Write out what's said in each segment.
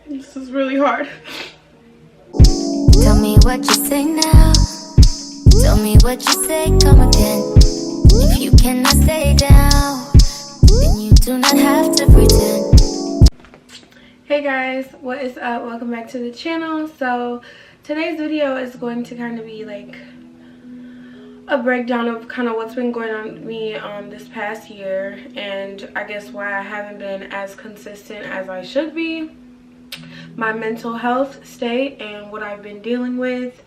This is really hard. Tell me what you say now. Tell me what you say, come again. If you cannot stay down, then you do not have to pretend. Hey guys, what is up? Welcome back to the channel. So today's video is going to kind of be like a breakdown of kind of what's been going on with me this past year, and I guess why I haven't been as consistent as I should be, my mental health state and what I've been dealing with,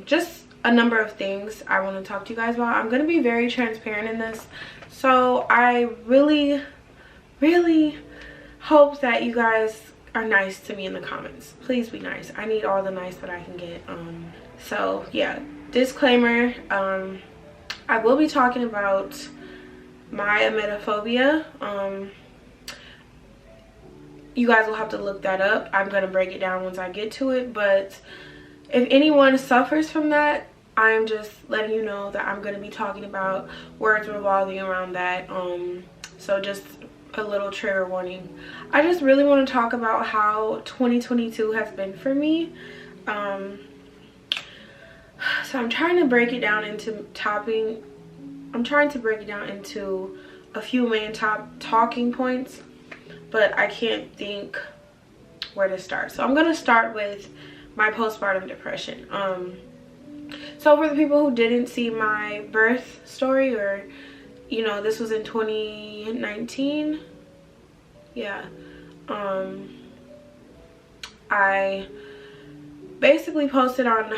just a number of things I want to talk to you guys about. I'm going to be very transparent in this, so I really hope that you guys are nice to me in the comments. Please be nice. I need all the nice that I can get. So yeah, disclaimer, I will be talking about my emetophobia. You guys will have to look that up. I'm going to break it down once I get to it, but if anyone suffers from that, I'm just letting you know that I'm going to be talking about words revolving around that. So just a little trigger warning. I just really want to talk about how 2022 has been for me. So I'm trying to break it down into a few main talking points, but I can't think where to start. So I'm going to start with my postpartum depression. So for the people who didn't see my birth story, or you know, this was in 2019. Yeah. I basically posted on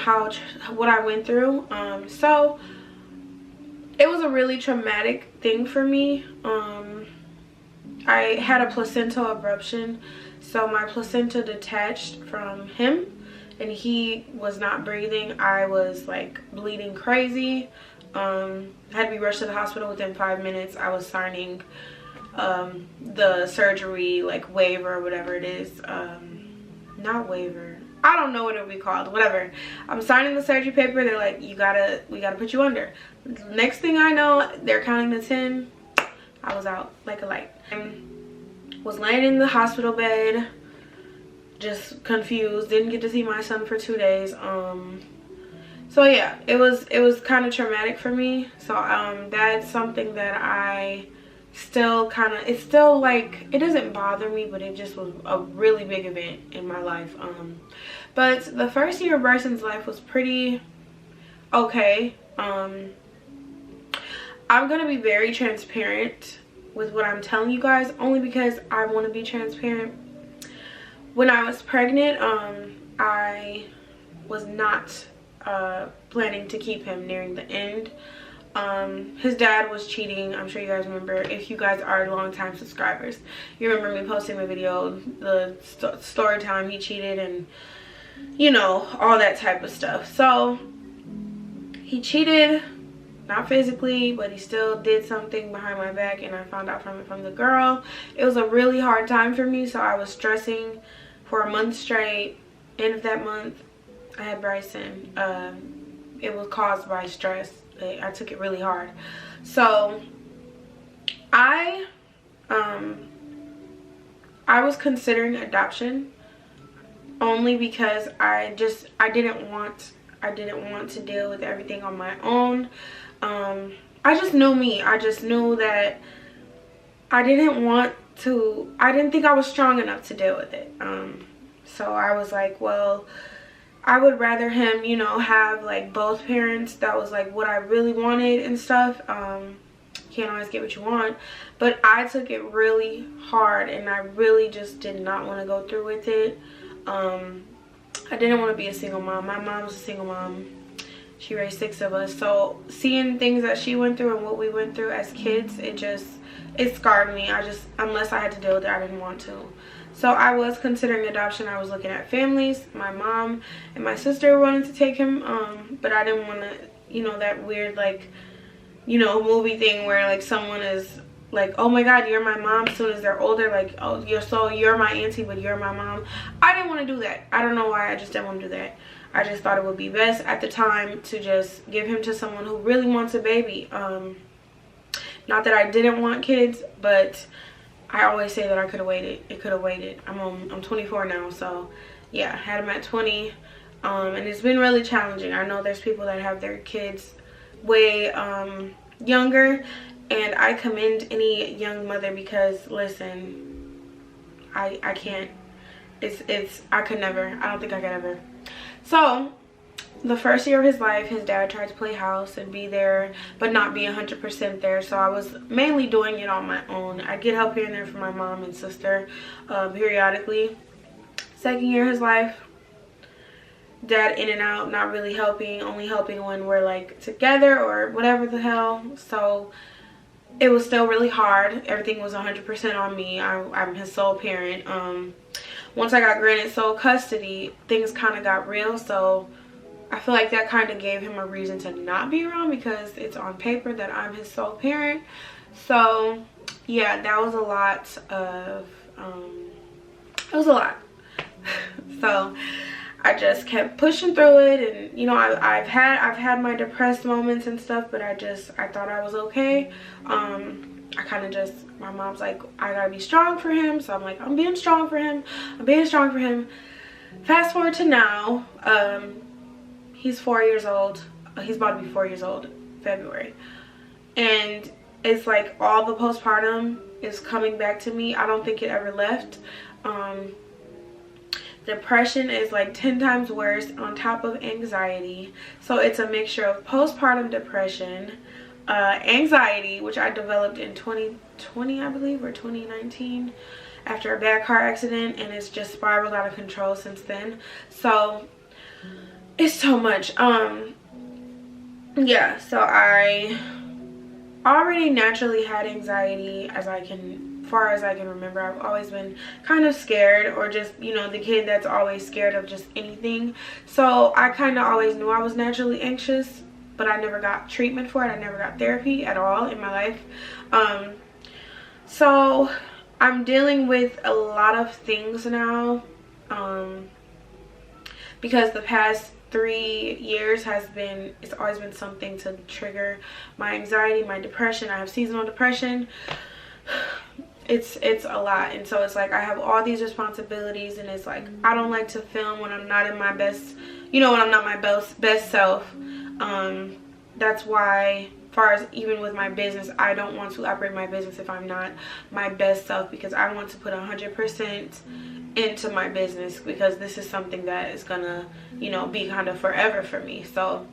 what I went through. So it was a really traumatic thing for me. I had a placental abruption, so my placenta detached from him and he was not breathing. I was like bleeding crazy. I had to be rushed to the hospital within 5 minutes. I was signing the surgery like waiver or whatever it is. Not waiver, I don't know what it would be called, whatever. I'm signing the surgery paper. They're like, we gotta put you under. Next thing I know, they're counting to 10. I was out like a light. I was laying in the hospital bed, just confused. Didn't get to see my son for 2 days. So yeah, it was kind of traumatic for me. So that's something that I still it's still like, it doesn't bother me, but it just was a really big event in my life. But the first year of Bryson's life was pretty okay. I'm gonna be very transparent with what I'm telling you guys, only because I want to be transparent. When I was pregnant, I was not planning to keep him nearing the end. His dad was cheating. I'm sure you guys remember. If you guys are longtime subscribers, you remember me posting my video, the story time he cheated, and you know, all that type of stuff. So he cheated, not physically, but he still did something behind my back, and I found out from the girl. It was a really hard time for me, so I was stressing for a month straight. End of that month, I had Bryson. It was caused by stress. I took it really hard. So I was considering adoption only because I didn't want to deal with everything on my own. I just knew me. I just knew that I didn't think I was strong enough to deal with it. So I was like, well, I would rather him, you know, have like both parents. That was like what I really wanted and stuff. Can't always get what you want, but I took it really hard, and I really just did not want to go through with it. I didn't want to be a single mom. My mom was a single mom. She raised 6 of us. So seeing things that she went through and what we went through as kids, it scarred me. Unless I had to deal with it, I didn't want to. So I was considering adoption. I was looking at families. My mom and my sister wanted to take him, but I didn't want to, you know, that weird, like, you know, movie thing where like someone is like, oh my god, you're my mom, as soon as they're older, like, oh, you're my auntie, but you're my mom. I didn't want to do that. I don't know why. I just didn't want to do that. I just thought it would be best at the time to just give him to someone who really wants a baby. Not that I didn't want kids, but I always say that I could have waited. It could have waited. I'm 24 now, so yeah, I had him at 20. And it's been really challenging. I know there's people that have their kids way younger, and I commend any young mother, because listen, I can't. I could never. I don't think I could ever. So the first year of his life, his dad tried to play house and be there, but not be 100% there. So I was mainly doing it on my own. I get help here and there from my mom and sister periodically. Second year of his life, dad in and out, not really helping, only helping when we're like together or whatever the hell. So it was still really hard. Everything was 100% on me. I'm his sole parent. Once I got granted sole custody, things kind of got real. So I feel like that kind of gave him a reason to not be around, because it's on paper that I'm his sole parent. So yeah, that was a lot of it was a lot. So I just kept pushing through it, and you know, I've had my depressed moments and stuff, but I thought I was okay. I kind of just, my mom's like, I gotta be strong for him, so I'm like, I'm being strong for him. I'm being strong for him. Fast forward to now, he's 4 years old. He's about to be 4 years old February, and it's like all the postpartum is coming back to me. I don't think it ever left. Depression is like 10 times worse on top of anxiety. So it's a mixture of postpartum depression, anxiety, which I developed in 2020, I believe, or 2019, after a bad car accident, and it's just spiraled out of control since then. So it's so much. Yeah, so I already naturally had anxiety far as I can remember. I've always been kind of scared, or just, you know, the kid that's always scared of just anything. So I kind of always knew I was naturally anxious, but I never got treatment for it. I never got therapy at all in my life. So I'm dealing with a lot of things now, because the past 3 years it's always been something to trigger my anxiety, my depression. I have seasonal depression. It's a lot, and so it's like I have all these responsibilities, and it's like I don't like to film when I'm not in my best, you know, when I'm not my best self. That's why, far as even with my business, I don't want to operate my business if I'm not my best self, because I want to put 100% into my business, because this is something that is gonna, you know, be kind of forever for me. So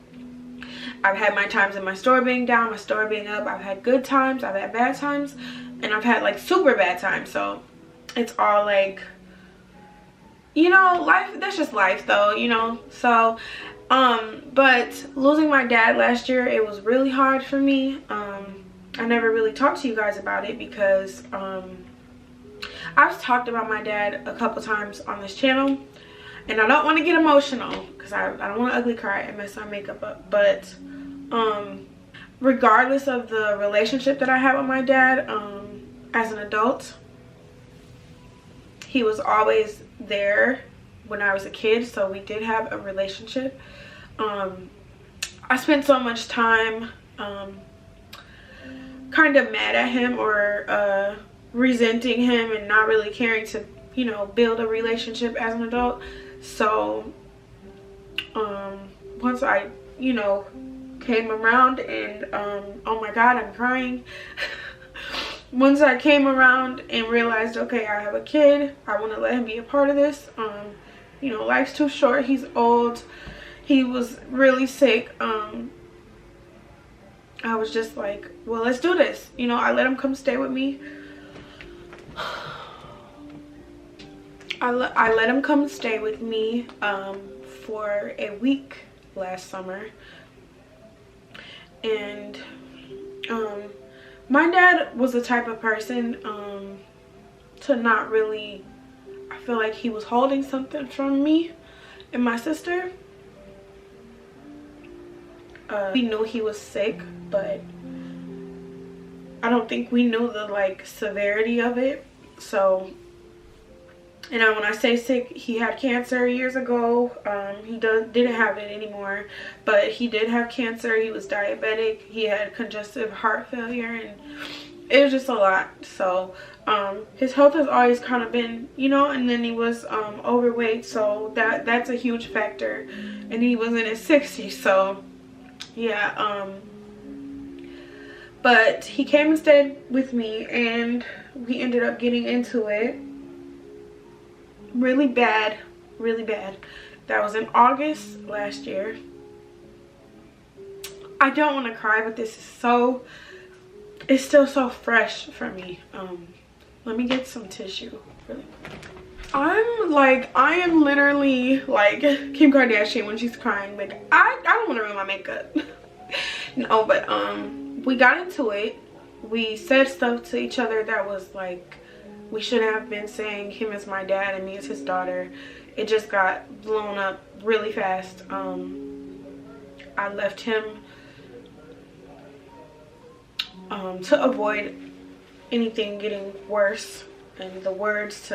I've had my times in my store being down, my store being up. I've had good times, I've had bad times, and I've had like super bad times. So it's all like, you know, life. That's just life though, you know. So but losing my dad last year, it was really hard for me. I never really talked to you guys about it, because I've talked about my dad a couple times on this channel, and I don't want to get emotional, because I don't want to ugly cry and mess my makeup up. But regardless of the relationship that I had with my dad, as an adult, he was always there when I was a kid, so we did have a relationship. I spent so much time kind of mad at him, or resenting him, and not really caring to, you know, build a relationship as an adult. So once I, you know, came around, and oh my god, I'm crying. Once I came around and realized, okay, I have a kid, I want to let him be a part of this. You know, life's too short. He's old. He was really sick. I was just like, well, let's do this. You know, I let him come stay with me. I let him come stay with me for a week last summer. And my dad was the type of person to not really, I feel like he was holding something from me and my sister. We knew he was sick, but I don't think we knew the like severity of it. So, and when I say sick, he had cancer years ago. He didn't have it anymore, but he did have cancer. He was diabetic. He had congestive heart failure, and it was just a lot. So his health has always kind of been, you know, and then he was overweight, so that's a huge factor, and he was in his 60s. So yeah, but he came and stayed with me, and we ended up getting into it really bad, really bad. That was in August last year. I don't want to cry, but this is so, it's still so fresh for me. Let me get some tissue. Really. I am literally like Kim Kardashian when she's crying. Like, I don't want to ruin my makeup. No, but we got into it. We said stuff to each other that was like, we shouldn't have been saying. Him as my dad and me as his daughter. It just got blown up really fast. I left him to avoid anything getting worse, and the words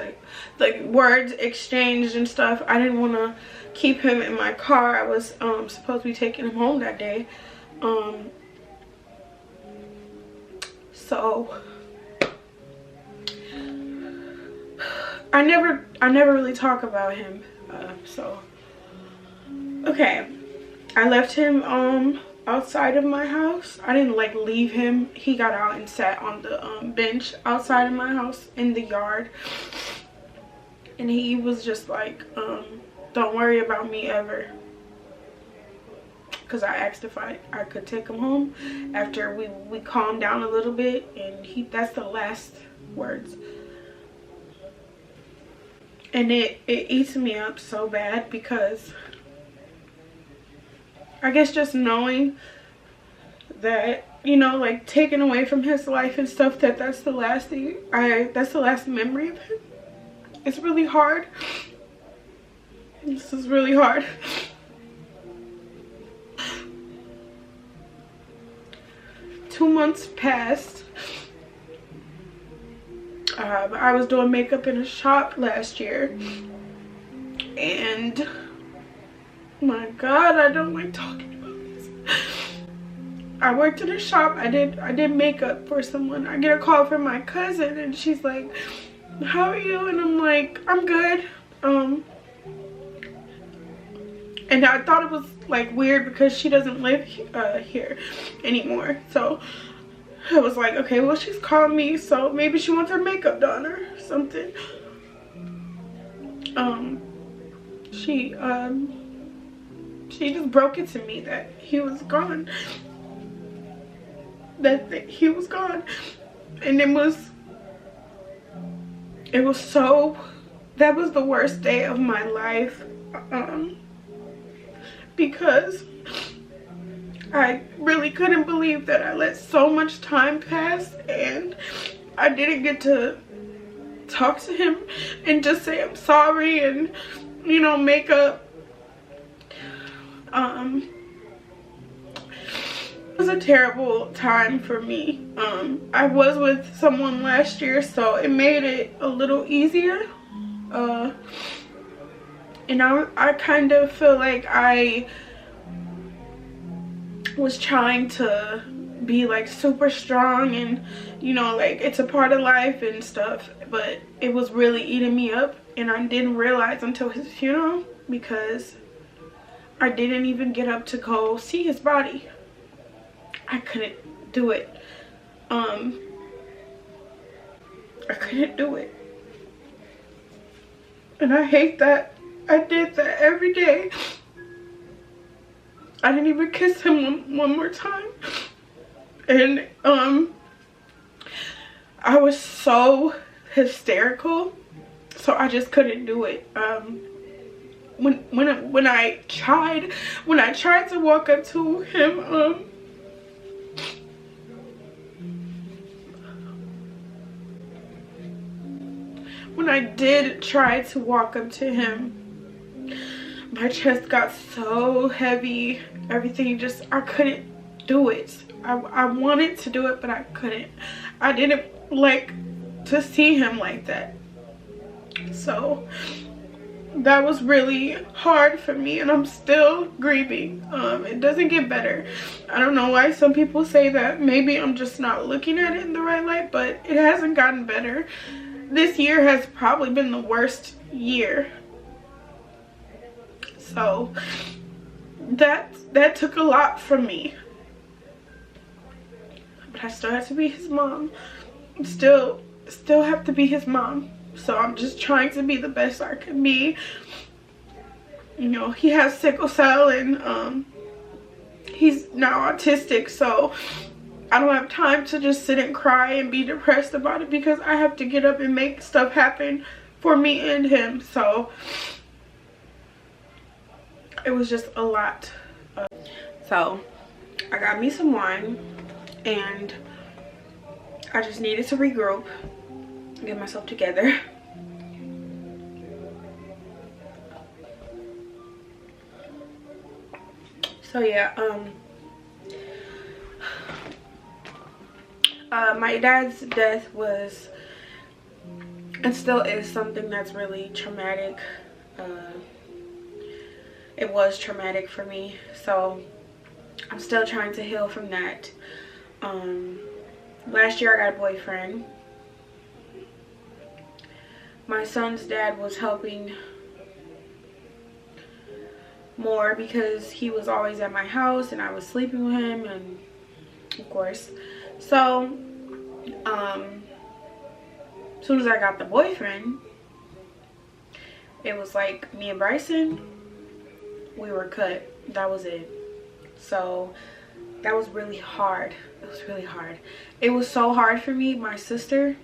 exchanged and stuff. I didn't want to keep him in my car. I was supposed to be taking him home that day. So I never really talk about him. So okay, I left him outside of my house. I didn't like leave him. He got out and sat on the bench outside of my house in the yard, and he was just like, don't worry about me ever, because I asked if I could take him home after we calmed down a little bit, and that's the last words. And it eats me up so bad, because I guess just knowing that, you know, like taken away from his life and stuff, that's the last thing, that's the last memory of him. It's really hard. This is really hard. Two months passed. I was doing makeup in a shop last year, and my God, I don't like talking about this. I worked in a shop. I did makeup for someone. I get a call from my cousin, and she's like, how are you? And I'm like, I'm good. And I thought it was like weird because she doesn't live here anymore. So I was like, okay, well, she's calling me, so maybe she wants her makeup done or something. She just broke it to me that he was gone. That he was gone. And it was so, that was the worst day of my life. Because I really couldn't believe that I let so much time pass, and I didn't get to talk to him and just say I'm sorry and, you know, make up. It was a terrible time for me. I was with someone last year, so it made it a little easier. And I kind of feel like I was trying to be like super strong and, you know, like it's a part of life and stuff, but it was really eating me up, and I didn't realize until his funeral, because I didn't even get up to go see his body. I couldn't do it. I couldn't do it, and I hate that I did that every day. I didn't even kiss him one more time. And I was so hysterical, so I just couldn't do it. When I tried to walk up to him, when I did try to walk up to him, my chest got so heavy. Everything just, I couldn't do it. I wanted to do it, but I couldn't. I didn't like to see him like that. So that was really hard for me, and I'm still grieving. It doesn't get better. I don't know why some people say that. Maybe I'm just not looking at it in the right light, but it hasn't gotten better. This year has probably been the worst year. So that took a lot from me. But I still have to be his mom. Still have to be his mom. So I'm just trying to be the best I can be. You know, he has sickle cell, and he's now autistic, so I don't have time to just sit and cry and be depressed about it, because I have to get up and make stuff happen for me and him. So it was just a lot. So I got me some wine, and I just needed to regroup, get myself together. So yeah, my dad's death was and still is something that's really traumatic. It was traumatic for me, so I'm still trying to heal from that. Last year I got a boyfriend. My son's dad was helping more because he was always at my house and I was sleeping with him, and of course. So as soon as I got the boyfriend, it was like me and Bryson, we were cut. That was it. So that was really hard. It was really hard. It was so hard for me. My sister,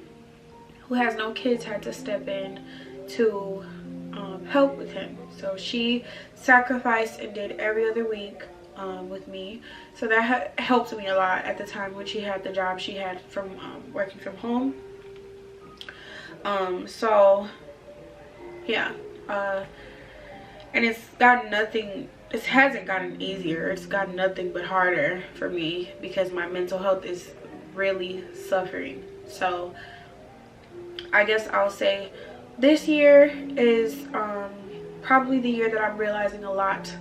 who has no kids, had to step in to help with him. So she sacrificed and did every other week with me. So that helped me a lot at the time when she had the job she had from working from home. So yeah, and it hasn't gotten easier. It's gotten nothing but harder for me because my mental health is really suffering. So I guess I'll say this year is probably the year that I'm realizing a lot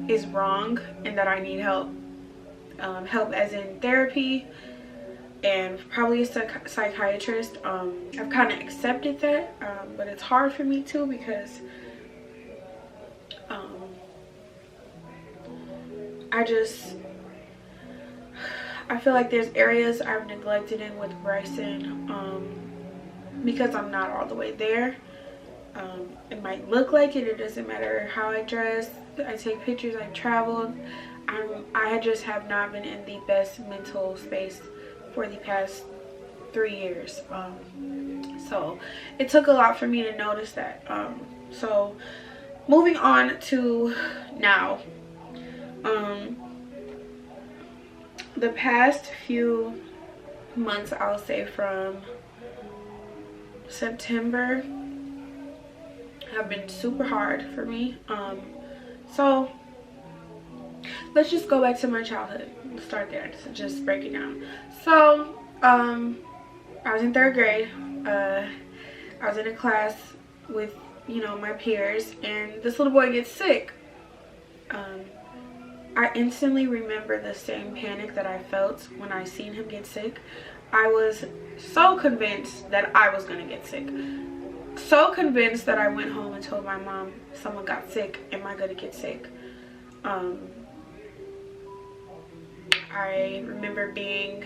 is wrong and that I need help. Help as in therapy and probably a psychiatrist. I've kind of accepted that, but it's hard for me too because I feel like there's areas I've neglected in with Bryson because I'm not all the way there. It might look like it. It doesn't matter how I dress. I take pictures. I traveled. I just have not been in the best mental space for the past 3 years. So it took a lot for me to notice that. So moving on to now. The past few months, I'll say from September, have been super hard for me. So let's just go back to my childhood. Let's start there. Just break it down. So I was in 3rd grade. I was in a class with, you know, my peers, and this little boy gets sick. I instantly remember the same panic that I felt when I seen him get sick. I was so convinced that I was gonna get sick. So convinced that I went home and told my mom, someone got sick, am I gonna get sick? I remember being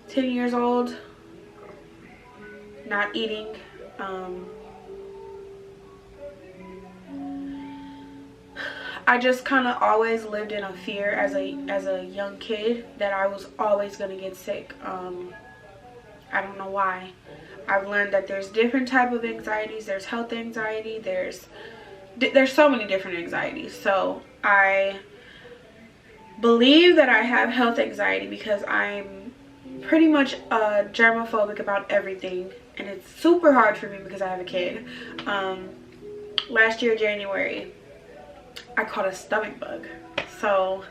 10 years old, not eating. I just kind of always lived in a fear as a young kid that I was always gonna get sick. I don't know why. I've learned that there's different type of anxieties. There's health anxiety. There's so many different anxieties. So I believe that I have health anxiety because I'm pretty much germophobic about everything, and it's super hard for me because I have a kid. Last year, January, I caught a stomach bug. So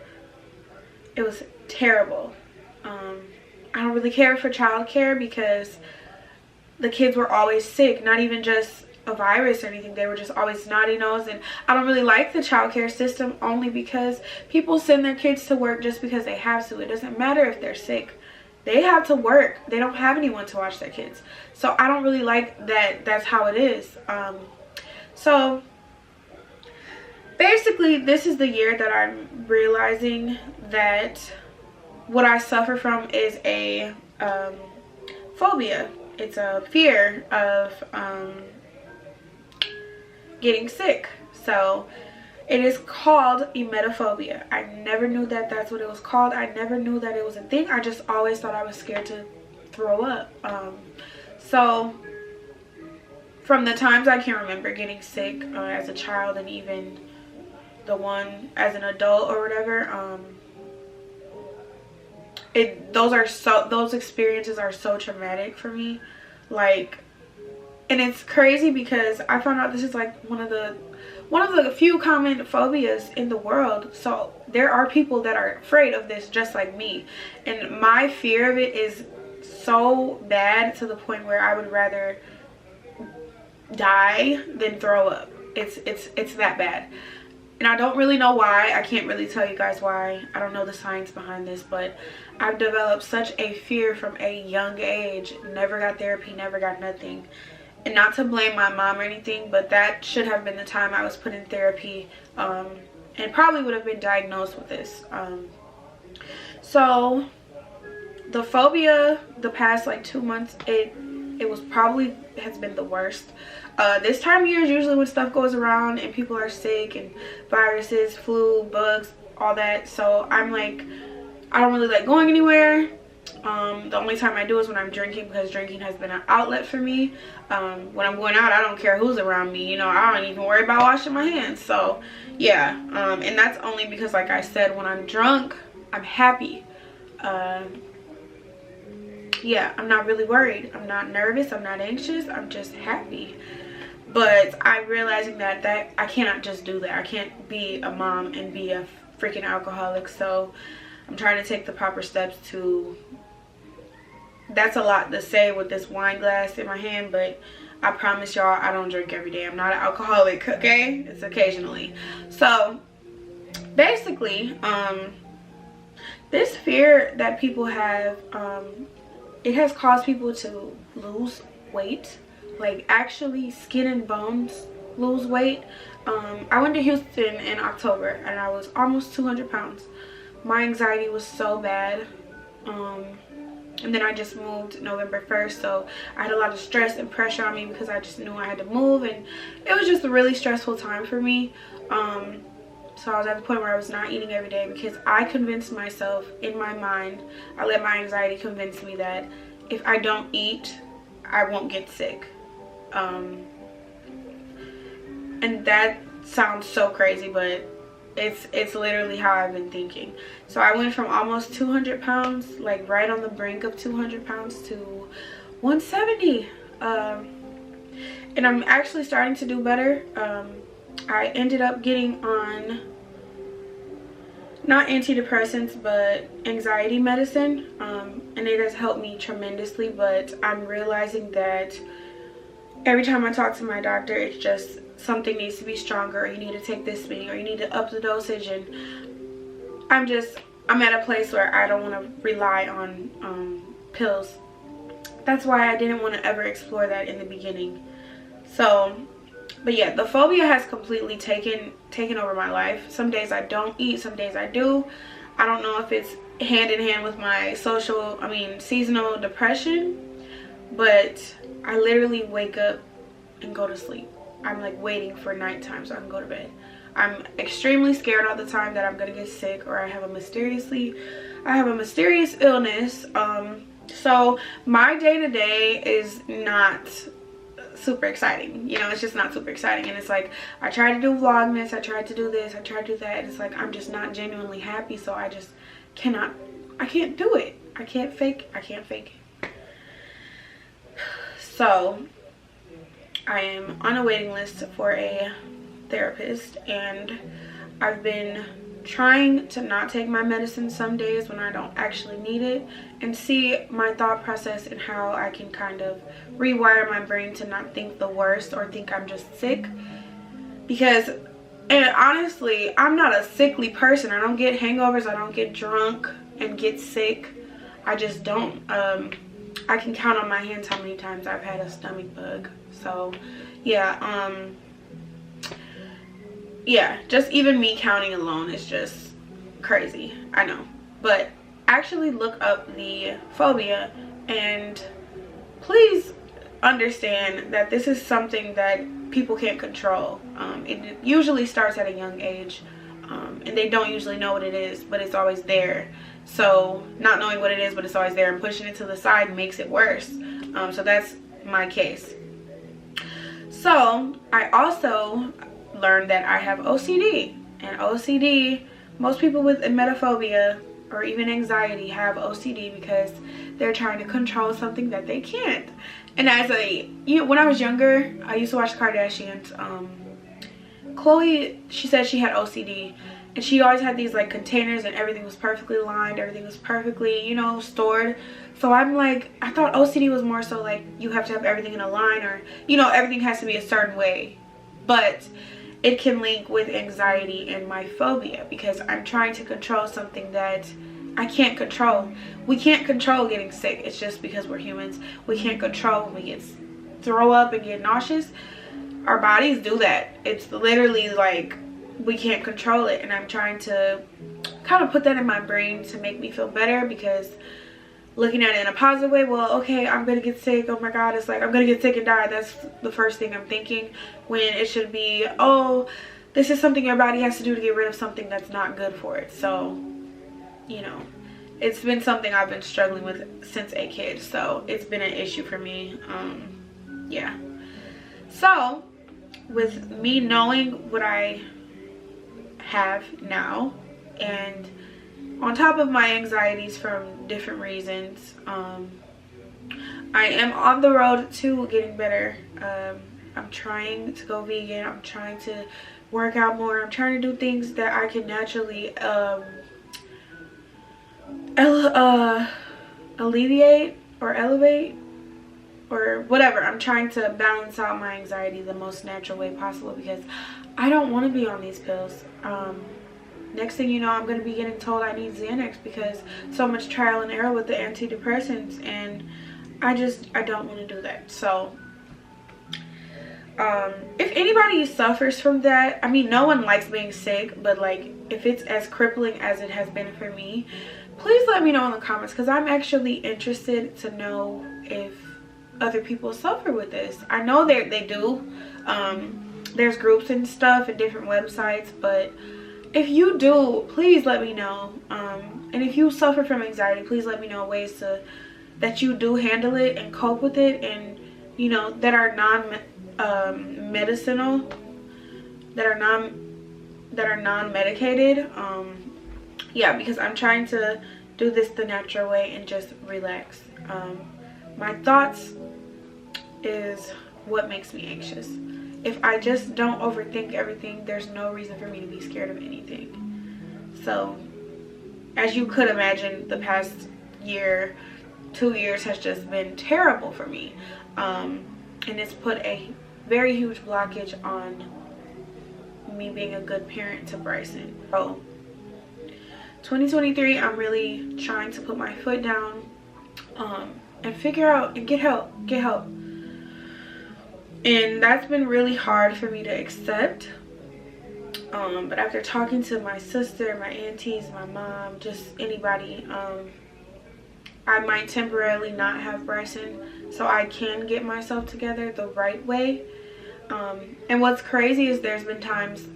it was terrible. I don't really care for childcare because the kids were always sick. Not even just a virus or anything. They were just always snotty nosed. And I don't really like the childcare system, only because people send their kids to work just because they have to. It doesn't matter if they're sick. They have to work. They don't have anyone to watch their kids. So I don't really like that that's how it is. So basically, this is the year that I'm realizing that what I suffer from is a phobia. It's a fear of getting sick. So it is called emetophobia. I never knew that that's what it was called. I never knew that it was a thing. I just always thought I was scared to throw up. So from the times I can remember getting sick as a child, and even the one as an adult or whatever, those experiences are so traumatic for me. Like, and it's crazy because I found out this is like one of the few common phobias in the world. So there are people that are afraid of this just like me, and my fear of it is so bad to the point where I would rather die than throw up. It's that bad. And I don't really know why. I can't really tell you guys why. I don't know the science behind this, but I've developed such a fear from a young age. Never got therapy, never got nothing. And not to blame my mom or anything, but that should have been the time I was put in therapy, and probably would have been diagnosed with this. So the phobia, the past like 2 months, it was probably has been the worst. This time of year is usually when stuff goes around and people are sick, and viruses, flu, bugs, all that. So I'm like, I don't really like going anywhere. The only time I do is when I'm drinking, because drinking has been an outlet for me. When I'm going out, I don't care who's around me, you know. I don't even worry about washing my hands. So yeah, and that's only because, like I said, when I'm drunk, I'm happy. Yeah, I'm not really worried. I'm not nervous, I'm not anxious, I'm just happy. But I'm realizing that I cannot just do that. I can't be a mom and be a freaking alcoholic. So I'm trying to take the proper steps to... That's a lot to say with this wine glass in my hand, but I promise y'all I don't drink every day. I'm not an alcoholic, okay? It's occasionally. So basically, this fear that people have, it has caused people to lose weight, like actually skin and bones lose weight. I went to Houston in October and I was almost 200 pounds. My anxiety was so bad. And then I just moved November 1st, so I had a lot of stress and pressure on me because I just knew I had to move, and it was just a really stressful time for me. So I was at the point where I was not eating every day because I convinced myself in my mind, I let my anxiety convince me that if I don't eat, I won't get sick. And that sounds so crazy, but it's literally how I've been thinking. So I went from almost 200 pounds, like right on the brink of 200 pounds, to 170. And I'm actually starting to do better. I ended up getting on, not antidepressants, but anxiety medicine, and it has helped me tremendously. But I'm realizing that every time I talk to my doctor, it's just something needs to be stronger, or you need to take this many, or you need to up the dosage. And I'm at a place where I don't want to rely on pills. That's why I didn't want to ever explore that in the beginning. So, but yeah, the phobia has completely taken over my life. Some days I don't eat, some days I do. I don't know if it's hand in hand with my seasonal depression, but I literally wake up and go to sleep. I'm like waiting for nighttime so I can go to bed. I'm extremely scared all the time that I'm gonna get sick, or I have a mysterious illness. So my day-to-day is not super exciting, you know. It's just not super exciting. And it's like, I tried to do Vlogmas, I tried to do this, I tried to do that, and it's like I'm just not genuinely happy. So I just I can't do it. I can't fake it. So I am on a waiting list for a therapist, and I've been trying to not take my medicine some days when I don't actually need it, and see my thought process and how I can kind of rewire my brain to not think the worst or think I'm just sick. Because, and honestly, I'm not a sickly person. I don't get hangovers, I don't get drunk and get sick. I just don't. I can count on my hands how many times I've had a stomach bug. So yeah, yeah, just even me counting alone is just crazy, I know. But actually look up the phobia, and please understand that this is something that people can't control. It usually starts at a young age, and they don't usually know what it is, but it's always there. So not knowing what it is, but it's always there, and pushing it to the side makes it worse. So that's my case. So I also learned that I have OCD, and OCD, most people with emetophobia or even anxiety have OCD because they're trying to control something that they can't. And as when I was younger, I used to watch the Kardashians. Chloe, she said she had OCD, and she always had these like containers, and everything was perfectly lined, everything was perfectly, you know, stored. So I'm like, I thought OCD was more so like you have to have everything in a line, or, you know, everything has to be a certain way. But it can link with anxiety and my phobia, because I'm trying to control something that I can't control. We can't control getting sick. It's just because we're humans. We can't control when we throw up and get nauseous. Our bodies do that. It's literally like we can't control it, and I'm trying to kind of put that in my brain to make me feel better, because looking at it in a positive way, well, okay, I'm gonna get sick, oh my god, it's like I'm gonna get sick and die. That's the first thing I'm thinking, when it should be, oh, this is something your body has to do to get rid of something that's not good for it. So, you know, it's been something I've been struggling with since a kid, so it's been an issue for me. Yeah, so with me knowing what I have now, and on top of my anxieties from different reasons, I am on the road to getting better. I'm trying to go vegan. I'm trying to work out more. I'm trying to do things that I can naturally alleviate or elevate or whatever. I'm trying to balance out my anxiety the most natural way possible, because I don't want to be on these pills. Next thing you know, I'm going to be getting told I need Xanax, because so much trial and error with the antidepressants, and I don't want to do that. So if anybody suffers from that, I mean, no one likes being sick, but like if it's as crippling as it has been for me, please let me know in the comments, because I'm actually interested to know if other people suffer with this. I know they do. There's groups and stuff and different websites, but if you do, please let me know. And if you suffer from anxiety, please let me know ways that you do handle it and cope with it, and, you know, that are non-medicinal, that are non-medicated. Yeah, because I'm trying to do this the natural way and just relax. My thoughts is what makes me anxious. If I just don't overthink everything, there's no reason for me to be scared of anything. So, as you could imagine, the past year, 2 years has just been terrible for me. And it's put a very huge blockage on me being a good parent to Bryson. So, 2023, I'm really trying to put my foot down and figure out and get help. And that's been really hard for me to accept. But after talking to my sister, my aunties, my mom, just anybody, I might temporarily not have Bryson, so I can get myself together the right way. And what's crazy is there's been times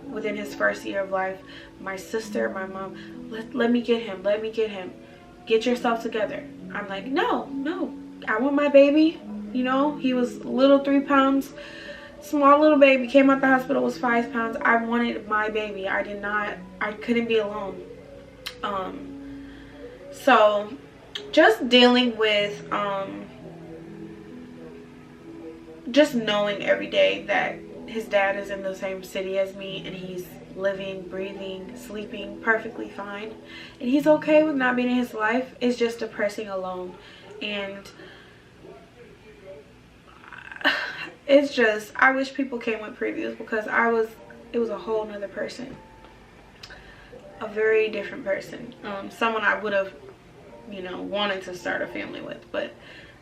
within his first year of life, my sister, my mom, let me get him, get yourself together. I'm like, no, I want my baby. You know, he was little, 3 pounds, small little baby, came out the hospital, was 5 pounds. I wanted my baby. I couldn't be alone. So just dealing with just knowing every day that his dad is in the same city as me, and he's living, breathing, sleeping perfectly fine, and he's okay with not being in his life. It's just depressing alone. And it's just, I wish people came with previews, because it was a whole nother person, a very different person, someone I would have, you know, wanted to start a family with. But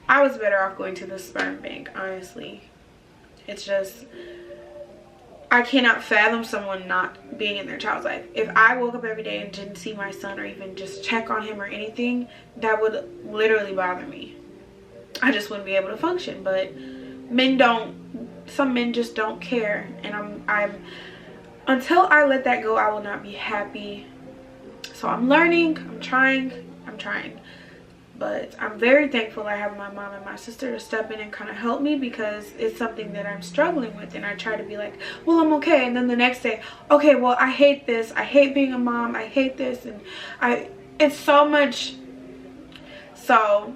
I was better off going to the sperm bank, honestly. It's just, I cannot fathom someone not being in their child's life. If I woke up every day and didn't see my son, or even just check on him or anything, that would literally bother me. I just wouldn't be able to function. But men don't, some men just don't care, and I'm until I let that go, I will not be happy. So I'm learning, I'm trying, but I'm very thankful I have my mom and my sister to step in and kind of help me, because it's something that I'm struggling with. And I try to be like, well, I'm okay, and then the next day, okay, well, I hate this, I hate being a mom, I hate this, and it's so much. So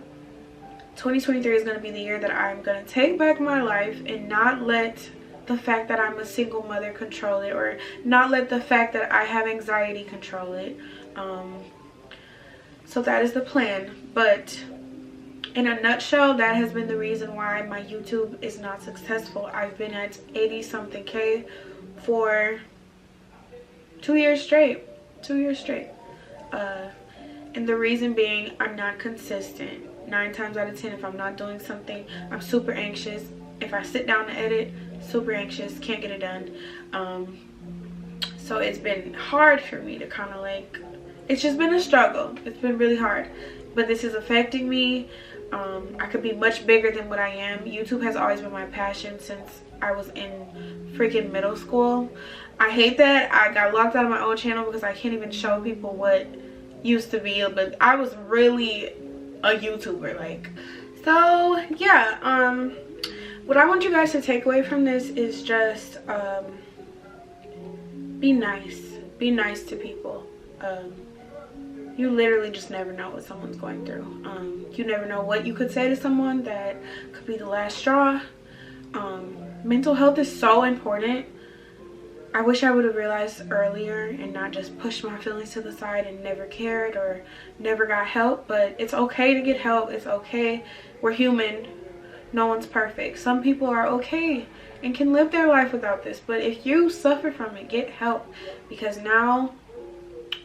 2023 is going to be the year that I'm going to take back my life and not let the fact that I'm a single mother control it, or not let the fact that I have anxiety control it. So that is the plan. But in a nutshell, that has been the reason why my YouTube is not successful. I've been at 80 something K for 2 years straight. And the reason being, I'm not consistent. 9 times out of 10, if I'm not doing something, I'm super anxious. If I sit down to edit, super anxious, can't get it done. So it's been hard for me to kind of like, it's just been a struggle. It's been really hard, but this is affecting me. I could be much bigger than what I am. YouTube has always been my passion since I was in freaking middle school. I hate that I got locked out of my own channel because I can't even show people what used to be, but I was really a YouTuber, like. So yeah, what I want you guys to take away from this is just be nice to people. You literally just never know what someone's going through. You never know what you could say to someone that could be the last straw. Mental health is so important. I wish I would have realized earlier and not just pushed my feelings to the side and never cared or never got help. But it's okay to get help. It's okay. We're human. No one's perfect. Some people are okay and can live their life without this. But if you suffer from it, get help. Because now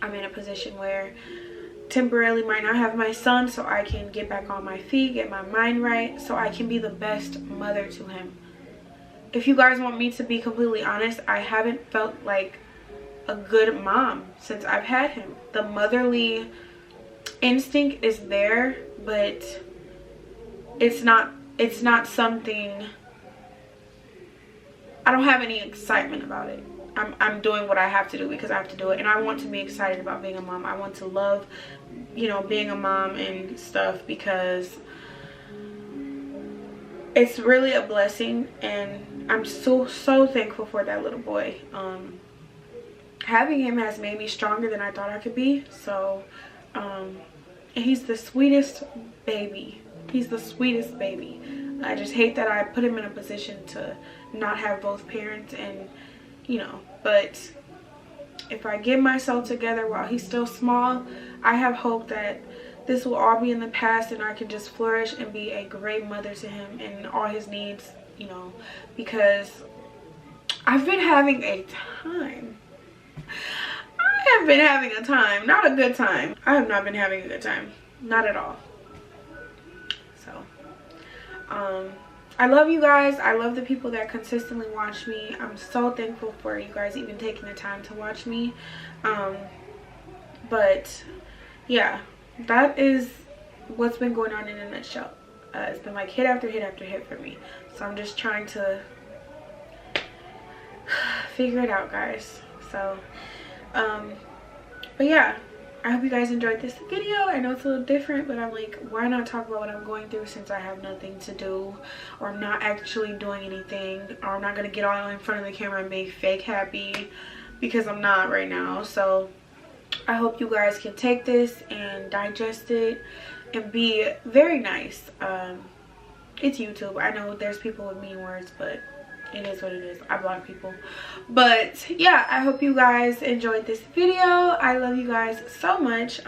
I'm in a position where temporarily might not have my son, so I can get back on my feet, get my mind right, so I can be the best mother to him. If you guys want me to be completely honest, I haven't felt like a good mom since I've had him. The motherly instinct is there, but it's not something, I don't have any excitement about it. I'm doing what I have to do because I have to do it, and I want to be excited about being a mom. I want to love, you know, being a mom and stuff, because it's really a blessing, and I'm so thankful for that little boy. Having him has made me stronger than I thought I could be. So and he's the sweetest baby. He's the sweetest baby. I just hate that I put him in a position to not have both parents, and you know, but if I get myself together while he's still small, I have hope that this will all be in the past and I can just flourish and be a great mother to him and all his needs, you know, because I've been having a time. I have been having a time, not a good time. I have not been having a good time, not at all. So I love you guys. I love the people that consistently watch me. I'm so thankful for you guys even taking the time to watch me. But yeah, that is what's been going on in a nutshell. It's been like hit after hit after hit for me. So I'm just trying to figure it out, guys. So but yeah, I hope you guys enjoyed this video. I know it's a little different, but I'm like, why not talk about what I'm going through since I have nothing to do, or I'm not actually doing anything, or I'm not going to get all in front of the camera and be fake happy, because I'm not right now. So I hope you guys can take this and digest it and be very nice. It's YouTube. I know there's people with mean words, but it is what it is. I block people. But yeah, I hope you guys enjoyed this video. I love you guys so much.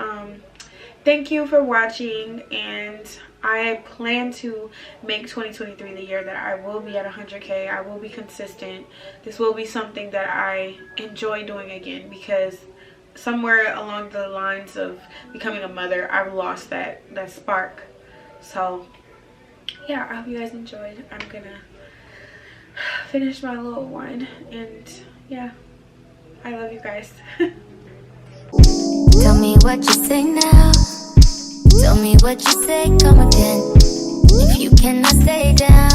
Thank you for watching, and I plan to make 2023 the year that I will be at 100K. I will be consistent. This will be something that I enjoy doing again, because somewhere along the lines of becoming a mother, I've lost that spark. So yeah, I hope you guys enjoyed. I'm gonna finish my little wine, and yeah, I love you guys. Tell me what you say now. Tell me what you say, come again. If you cannot stay down,